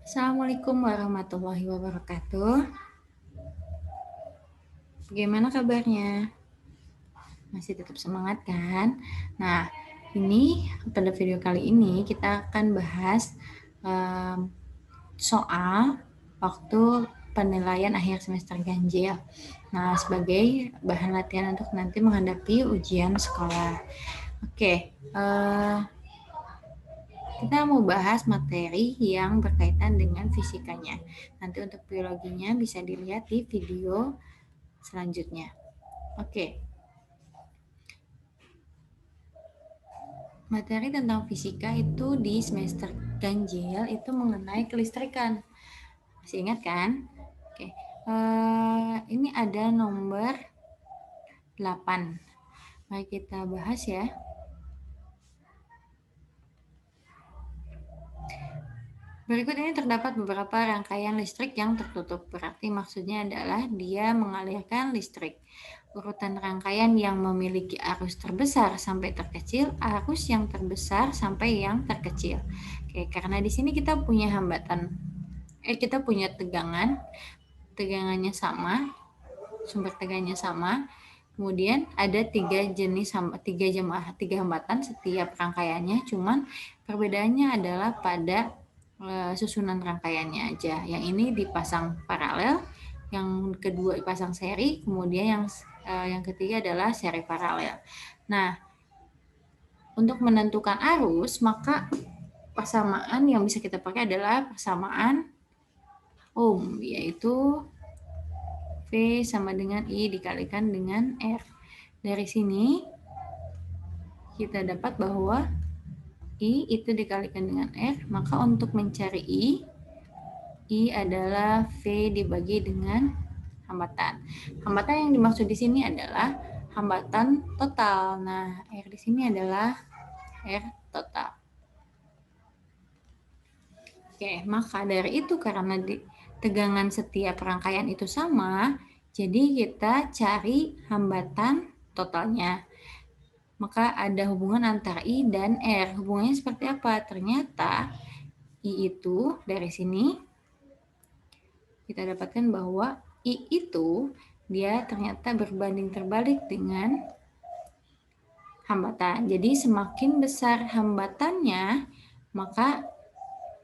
Assalamualaikum warahmatullahi wabarakatuh. Bagaimana kabarnya? Masih tetap semangat kan? Nah, ini pada video kali ini kita akan bahas soal waktu penilaian akhir semester ganjil. Nah, sebagai bahan latihan untuk nanti menghadapi ujian sekolah. Oke, kita mau bahas materi yang berkaitan dengan fisikanya. Nanti untuk biologinya bisa dilihat di video selanjutnya. Oke, materi tentang fisika itu di semester ganjil itu mengenai kelistrikan. Masih ingat kan? Oke, ini ada nomor 8. Mari kita bahas ya. Berikut ini terdapat beberapa rangkaian listrik yang tertutup. Berarti maksudnya adalah dia mengalirkan listrik. Urutan rangkaian yang memiliki arus terbesar sampai terkecil, arus yang terbesar sampai yang terkecil. Oke, karena di sini kita punya hambatan. Kita punya tegangannya sama, sumber tegangannya sama. Kemudian ada tiga hambatan setiap rangkaiannya, cuman perbedaannya adalah pada susunan rangkaiannya aja. Yang ini dipasang paralel, yang kedua dipasang seri, kemudian yang ketiga adalah seri paralel. Nah, untuk menentukan arus, maka persamaan yang bisa kita pakai adalah persamaan Ohm, yaitu V sama dengan I dikalikan dengan R. Dari sini kita dapat bahwa I itu dikalikan dengan R, maka untuk mencari I adalah V dibagi dengan hambatan. Hambatan yang dimaksud di sini adalah hambatan total. Nah, R di sini adalah R total. Oke, maka dari itu karena tegangan setiap rangkaian itu sama, jadi kita cari hambatan totalnya. Maka ada hubungan antara I dan R. Hubungannya seperti apa? Ternyata I itu dari sini kita dapatkan bahwa I itu dia ternyata berbanding terbalik dengan hambatan. Jadi semakin besar hambatannya, maka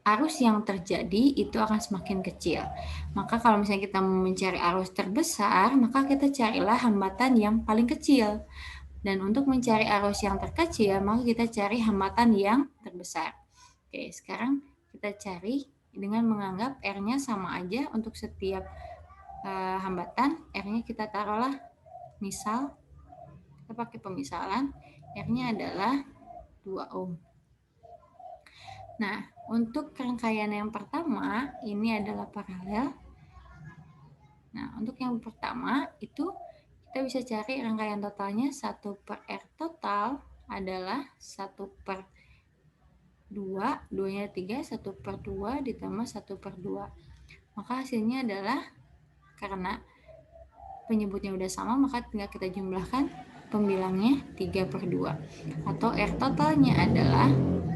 arus yang terjadi itu akan semakin kecil. Maka kalau misalnya kita mau mencari arus terbesar, maka kita carilah hambatan yang paling kecil. Dan untuk mencari arus yang terkecil, maka kita cari hambatan yang terbesar. Oke, sekarang kita cari dengan menganggap R-nya sama aja untuk setiap hambatan. R-nya kita taruhlah, misal, kita pakai pemisalan, R-nya adalah 2 ohm. Nah, untuk rangkaian yang pertama, ini adalah paralel. Nah, untuk yang pertama, itu kita bisa cari rangkaian totalnya 1 per R total adalah 1 per 2, 2-nya 3, 1 per 2 ditambah 1 per 2. Maka hasilnya adalah, karena penyebutnya udah sama, maka tinggal kita jumlahkan pembilangnya 3 per 2. Atau R totalnya adalah,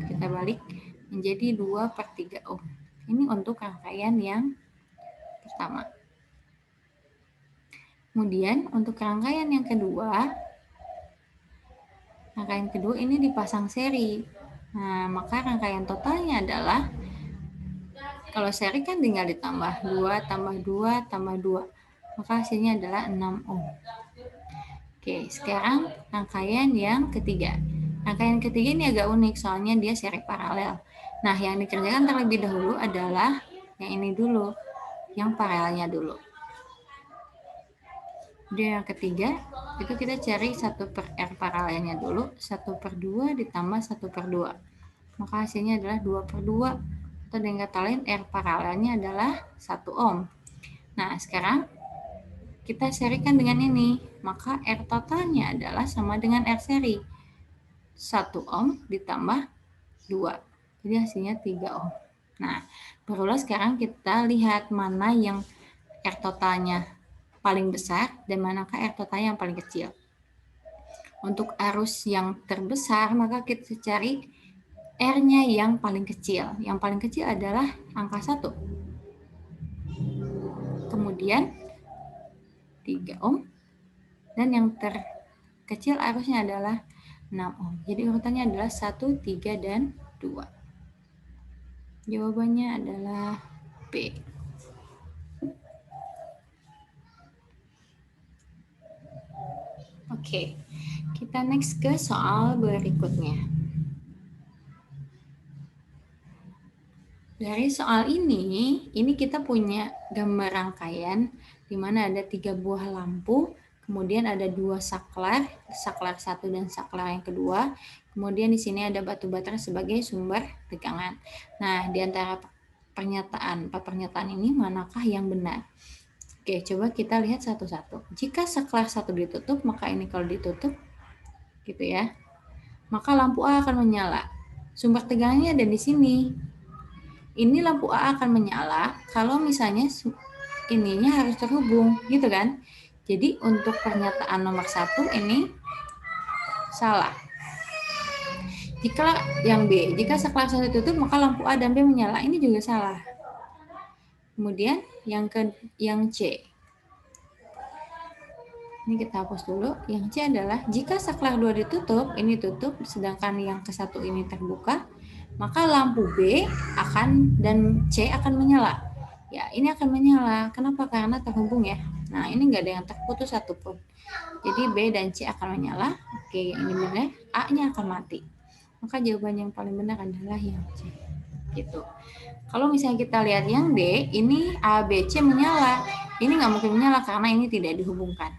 kita balik, menjadi 2 per 3 ohm. Ini untuk rangkaian yang pertama. Kemudian untuk rangkaian yang kedua, ini dipasang seri. Nah, maka rangkaian totalnya adalah, kalau seri kan tinggal ditambah 2 tambah 2 tambah 2. Maka hasilnya adalah 6 ohm. Oke, sekarang rangkaian yang ketiga. Rangkaian ketiga ini agak unik, soalnya dia seri paralel. Nah, yang dikerjakan terlebih dahulu adalah yang ini dulu, yang paralelnya dulu. Jadi yang ketiga, itu kita cari 1 per R paralelnya dulu, 1 per 2 ditambah 1 per 2. Maka hasilnya adalah 2 per 2. Atau dengan kata lain, R paralelnya adalah 1 ohm. Nah, sekarang kita serikan dengan ini. Maka R totalnya adalah sama dengan R seri. 1 ohm ditambah 2. Jadi hasilnya 3 ohm. Nah, barulah sekarang kita lihat mana yang R totalnya paling besar dan manakah R totalnya yang paling kecil. Untuk arus yang terbesar, maka kita cari R-nya yang paling kecil. Yang paling kecil adalah angka 1. Kemudian 3 ohm. Dan yang terkecil arusnya adalah 6 ohm. Jadi urutannya adalah 1, 3, dan 2. Jawabannya adalah B. Oke, kita next ke soal berikutnya. Dari soal ini kita punya gambar rangkaian di mana ada 3 buah lampu, kemudian ada 2 saklar, saklar 1 dan saklar yang kedua. Kemudian di sini ada batu baterai sebagai sumber tegangan. Nah, di antara empat pernyataan ini manakah yang benar? Oke, coba kita lihat satu-satu. Jika saklar 1 ditutup, maka ini kalau ditutup, gitu ya, maka lampu A akan menyala. Sumber tegangannya ada di sini. Ini lampu A akan menyala kalau misalnya ininya harus terhubung, gitu kan? Jadi untuk pernyataan nomor 1 ini salah. Jika yang B, jika saklar 1 ditutup, maka lampu A dan B menyala. Ini juga salah. Kemudian yang C. Ini kita hapus dulu. Yang C adalah jika saklar 2 ditutup, ini tutup, sedangkan yang ke-1 ini terbuka, maka lampu B dan C akan menyala. Ya, ini akan menyala. Kenapa? Karena terhubung ya. Nah, ini nggak ada yang terputus satupun. Jadi B dan C akan menyala. Oke, yang ini benar. A-nya akan mati. Maka jawaban yang paling benar adalah yang C. Gitu. Kalau misalnya kita lihat yang D, ini A, B, C menyala. Ini nggak mungkin menyala karena ini tidak dihubungkan.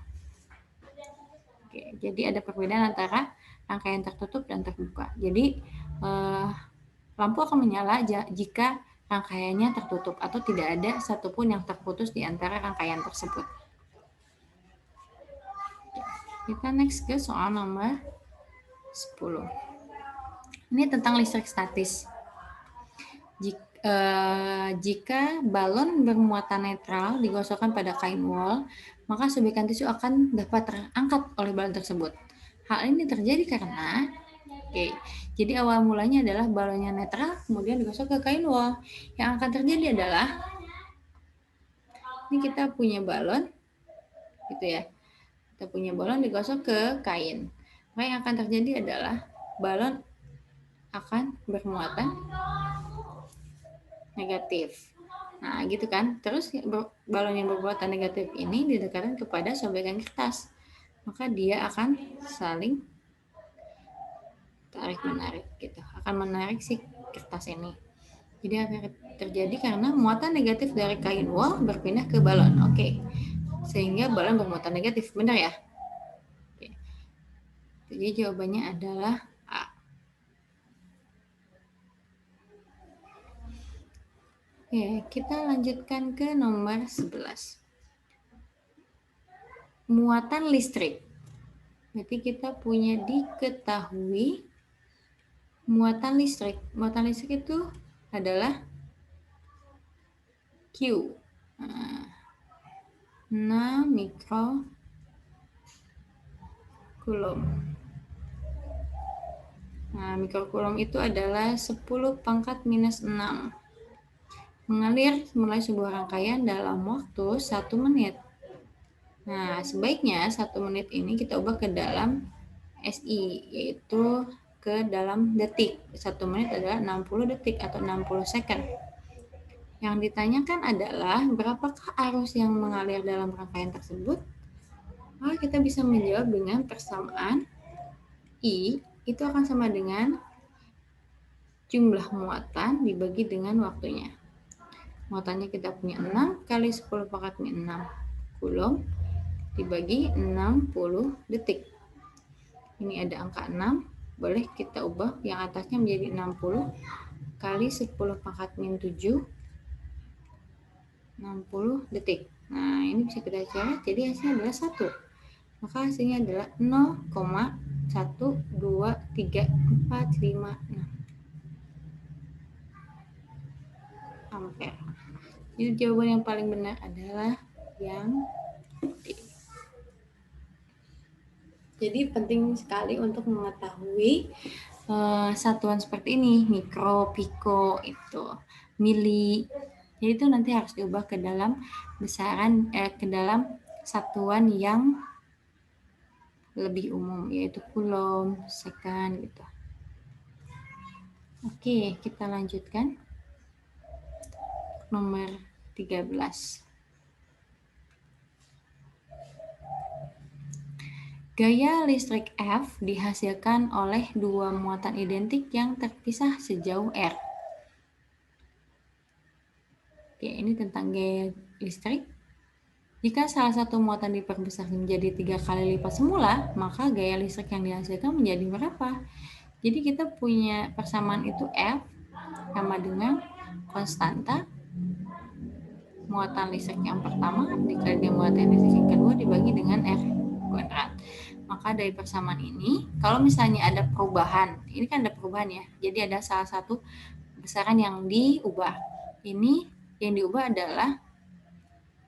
Oke, jadi ada perbedaan antara rangkaian tertutup dan terbuka. Jadi lampu akan menyala jika rangkaiannya tertutup atau tidak ada satupun yang terputus di antara rangkaian tersebut. Kita next ke soal nomor 10. Ini tentang listrik statis. Jika balon bermuatan netral digosokkan pada kain wol, maka subekan tisu akan dapat terangkat oleh balon tersebut. Hal ini terjadi karena jadi awal mulanya adalah balonnya netral, kemudian digosok ke kain wol. Yang akan terjadi adalah ini kita punya balon, gitu ya. Kita punya balon digosok ke kain. Maka yang akan terjadi adalah balon akan bermuatan negatif. Nah, gitu kan. Terus balon yang bermuatan negatif ini didekatkan kepada sobekan kertas. Maka dia akan saling tarik-menarik gitu. Akan menarik si kertas ini. Jadi akan terjadi karena muatan negatif dari kain wol berpindah ke balon. Oke. Sehingga balon bermuatan negatif. Benar ya? Oke. Jadi jawabannya adalah A. Oke, kita lanjutkan ke nomor 11. Muatan listrik. Berarti kita punya diketahui muatan listrik. Muatan listrik itu adalah Q. 6 mikrocoulomb. Nah, mikrocoulomb itu adalah 10 pangkat minus 6. Mengalir mulai sebuah rangkaian dalam waktu 1 menit. Nah, sebaiknya 1 menit ini kita ubah ke dalam SI, yaitu ke dalam detik. 1 menit adalah 60 detik atau 60 second. Yang ditanyakan adalah berapakah arus yang mengalir dalam rangkaian tersebut? Maka kita bisa menjawab dengan persamaan I itu akan sama dengan jumlah muatan dibagi dengan waktunya. Muatannya kita punya 6 kali 10 pangkat min 6 coulomb dibagi 60 detik. Ini ada angka 6, boleh kita ubah yang atasnya menjadi 60 kali 10 pangkat min 7, 60 detik. Nah, ini bisa kita cari, jadi hasilnya adalah 1. Maka hasilnya adalah 0,12345 ampere. Jadi jawaban yang paling benar adalah yang D. Jadi penting sekali untuk mengetahui satuan seperti ini, mikro, piko, itu, mili. Jadi itu nanti harus diubah ke dalam besaran, ke dalam satuan yang lebih umum, yaitu coulomb, second, gitu. Oke, kita lanjutkan. Nomor 13. Gaya listrik F dihasilkan oleh dua muatan identik yang terpisah sejauh R. Oke, ini tentang gaya listrik. Jika salah satu muatan diperbesar menjadi 3 kali lipat semula, maka gaya listrik yang dihasilkan menjadi berapa? Jadi kita punya persamaan itu F sama dengan konstanta muatan listrik yang pertama dikali dengan muatan listrik yang kedua dibagi dengan R kuadrat. Maka dari persamaan ini, kalau misalnya ada perubahan, ini kan ada perubahan ya, jadi ada salah satu besaran yang diubah. Ini yang diubah adalah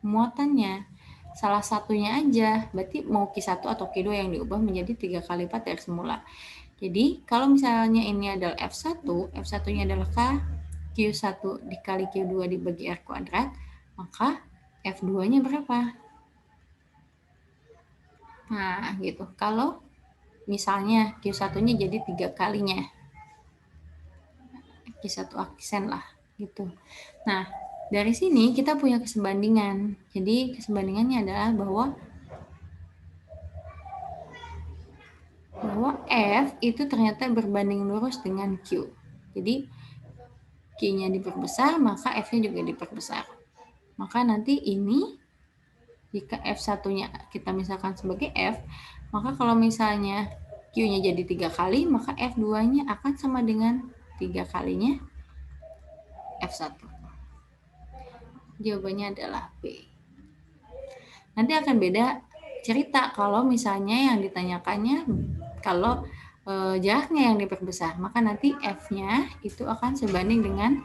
muatannya. Salah satunya aja, berarti mau Q1 atau Q2 yang diubah menjadi 3 kali lipat dari semula. Jadi, kalau misalnya ini adalah F1, F1-nya adalah Q1 dikali Q2 dibagi R kuadrat, maka F2-nya berapa? Nah, gitu. Kalau misalnya Q1-nya jadi 3 kalinya, Q1 aksen lah, gitu. Nah, dari sini kita punya kesebandingan. Jadi, kesebandingannya adalah bahwa F itu ternyata berbanding lurus dengan Q. Jadi, Q-nya diperbesar, maka F-nya juga diperbesar. Maka nanti ini, jika F1-nya kita misalkan sebagai F, maka kalau misalnya Q-nya jadi 3 kali, maka F2-nya akan sama dengan 3 kalinya F1. Jawabannya adalah B. Nanti akan beda cerita kalau misalnya yang ditanyakannya kalau jaraknya yang diperbesar, maka nanti F-nya itu akan sebanding dengan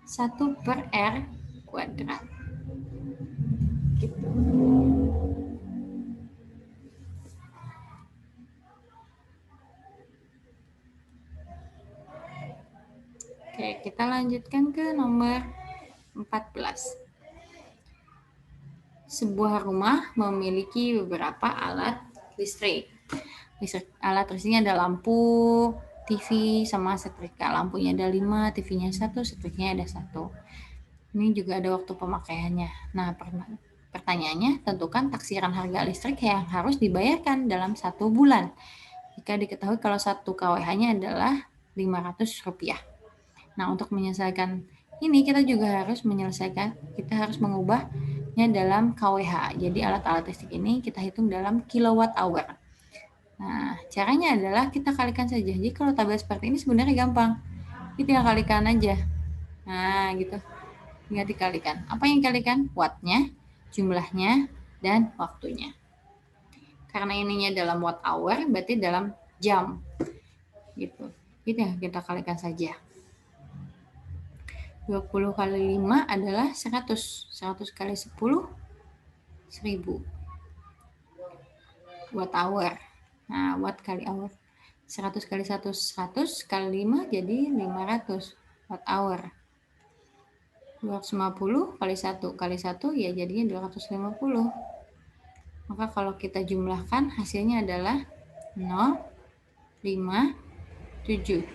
1/R kuadrat. Gitu. Oke, kita lanjutkan ke nomor 14. Sebuah rumah memiliki beberapa alat listrik. Alat listriknya ada lampu, TV, sama setrika. Lampunya ada 5, TV-nya 1, setrikanya ada 1. Ini juga ada waktu pemakaiannya. Nah, pertanyaannya, tentukan taksiran harga listrik yang harus dibayarkan dalam 1 bulan. Jika diketahui kalau 1 kWh-nya adalah Rp500. Nah, untuk menyelesaikan ini kita juga harus mengubahnya dalam kWh. Jadi alat-alat listrik ini kita hitung dalam kilowatt hour. Nah, caranya adalah kita kalikan saja. Jadi kalau tabel seperti ini sebenarnya gampang. Kita tinggal kalikan aja. Nah, gitu. Tinggal dikalikan. Apa yang dikalikan? Wattnya, jumlahnya, dan waktunya. Karena ininya dalam watt hour, berarti dalam jam. Gitu. Jadi kita kalikan saja. 20 kali 5 adalah 100. 100 kali 10, 1000. Watt hour. Nah, watt kali hour. 100 kali 1, 100 kali 5 jadi 500 watt hour. 250 kali 1 kali 1 ya jadinya 250. Maka kalau kita jumlahkan hasilnya adalah 0,57.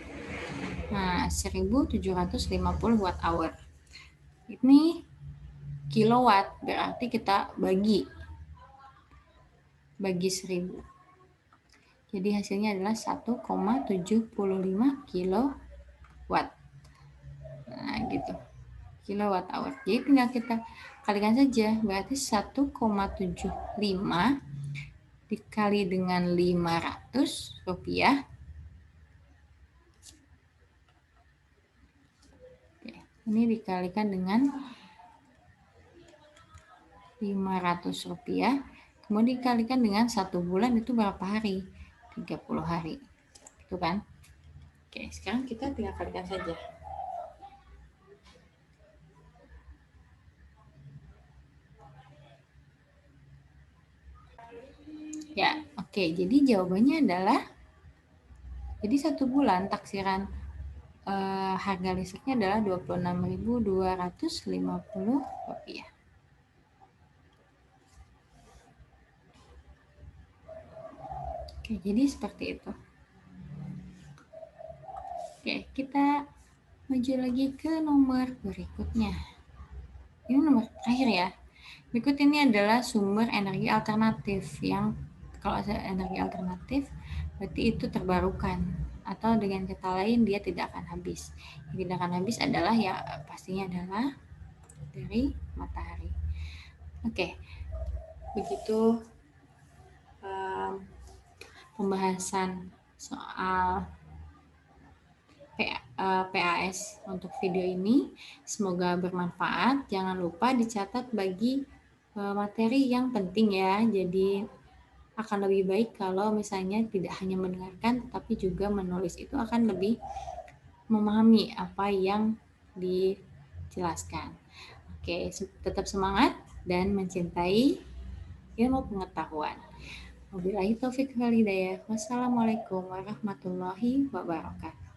Nah, 1750 watt hour. Ini kilowatt, berarti kita bagi 1000. Jadi hasilnya adalah 1,75 kilowatt. Nah, gitu. Kilowatt hour. Jadi tinggal kita kalikan saja, berarti 1,75 dikali dengan Rp500. Oke, ini dikalikan dengan Rp500. Kemudian dikalikan dengan 1 bulan itu berapa hari? 30 hari. Itu kan? Oke, sekarang kita tinggal kalikan saja. Ya, oke. Jadi jawabannya adalah Jadi 1 bulan taksiran harga listriknya adalah Rp26.250. Oke, jadi seperti itu. Oke, kita maju lagi ke nomor berikutnya. Ini nomor terakhir ya. Berikut ini adalah sumber energi alternatif yang kalau energi alternatif berarti itu terbarukan atau dengan kata lain dia tidak akan habis. Yang tidak akan habis adalah ya pastinya adalah dari matahari. Oke, begitu pembahasan soal PAS untuk video ini. Semoga bermanfaat. Jangan lupa dicatat bagi materi yang penting ya. Jadi akan lebih baik kalau misalnya tidak hanya mendengarkan tetapi juga menulis, itu akan lebih memahami apa yang dijelaskan. Oke, tetap semangat dan mencintai ilmu pengetahuan. Wabillahi taufik wal hidayah. Wassalamualaikum warahmatullahi wabarakatuh.